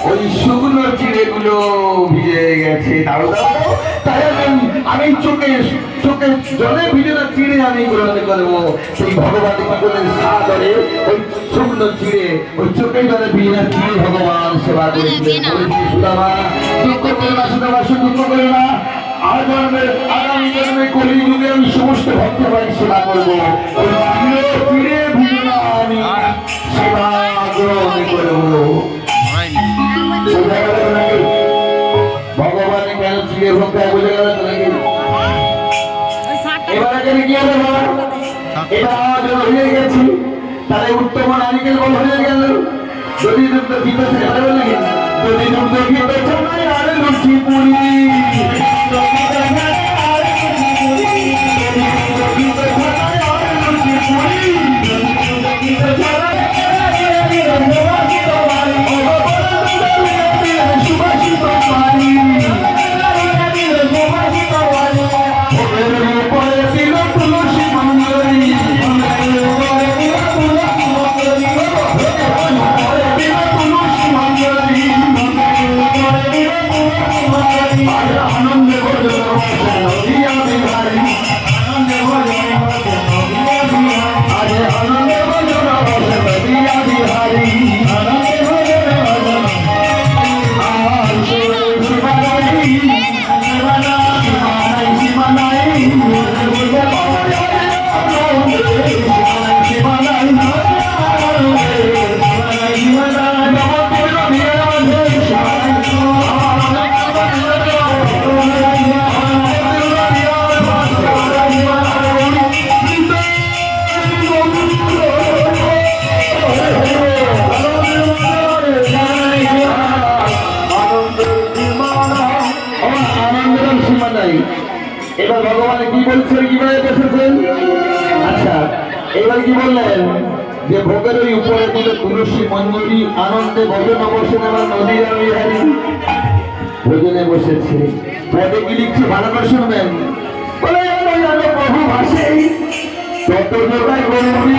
ওই শুকনো চিড়েগুলো ভিজে গেছে। তাই আমি চোখে চোখে জলে ভিজে না চিড়ে আমি গ্রহণ করবো। সেই ভগবান সাদরে ওই শুকনো চিড়ে ওই চোখে জলে ভিজে না চিড়ে ভগবান সেবা করেছিলেন। সুদামা দুঃখ করে না, সুদামা দুঃখ করে না, আগামী জন্মে কলিযুগে আমি সমস্ত ভক্তবান সেবা করবো। ওই চিড়ে চিড়ে ভিজে না আমি সেবা গ্রহণ করবো। ভগবান কেন চিড়ে ভক্ত বুঝে গেল নাকি? এবার এখানে কি হবে বাবা? এবার আওয়াজ হয়ে গেছি, তাহলে উত্তম নারিকেল বল হয়ে গেল। যদি দুধ দিতে চাই নাকি? যদি দুধ দিতে চাই আর লুচি পুরি এবার ভগবান কি বলছেন, কিভাবে বসেছেন? আচ্ছা, এবার কি বললেন যে ভোগের ওই উপরে দিল তুলসী মঞ্জুরি আনন্দে ভোজনে বসেন। আমার নদীর বিহারী ভোজনে বসেছে। পদে কি লিখছে ভালো করে শুনবেন। বলে প্রভু ভাসে তত যোগায় গৌরী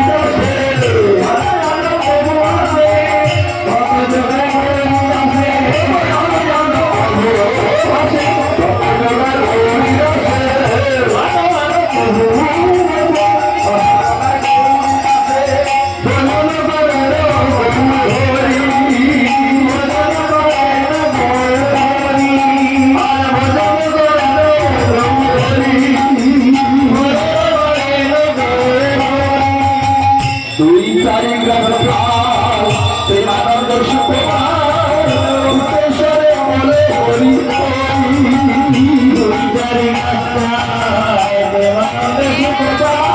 Hare Krishna